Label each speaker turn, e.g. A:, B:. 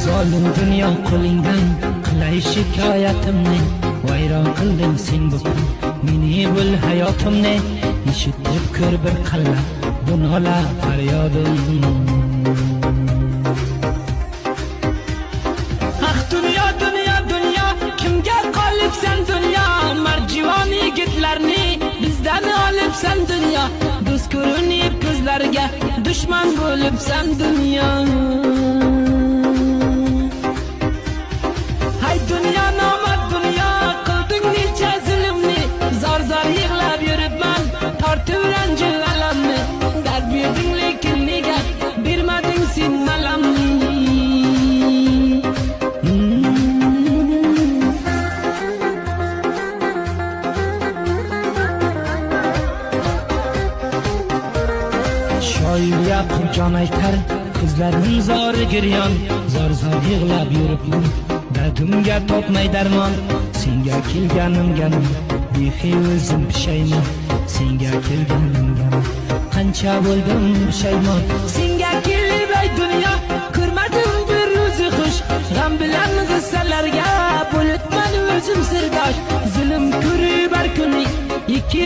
A: Zolim dunyo qo'lingdan qilay shikoyatimni, vayron qilding sen bugun meni bul hayotimni. Eshitib ko'r bir qalla bu nola faryodim. Ah dunyo dunyo dunyo, kimga qolibsan dunyo? Marjivon yigitlarni bizdan olibsan dunyo. Do'st ko'rinib ko'zlarga dushman bo'libsan dunyo. Hay dunyo nomard dunyo, qilding necha zulmni, zor zor yig'lab yuribman tortib ranjil alamni. Dard berding lekin nega bermading sen malamni? Shoir Yaqub jon aytar, ko'zlarim zori giryon, zor zor yig'lab yuribman, dardimga topmay darmon. Senga kelganimga bexiyozim pushaymon, senga kelganimga qancha bo'ldim pushaymon. Senga kelib ay dunyo, ko'rmadim bir o'zi xush, g'am bilan g'issalarga bo'libman o'zim sirdosh. Zulm ko'rib har kuni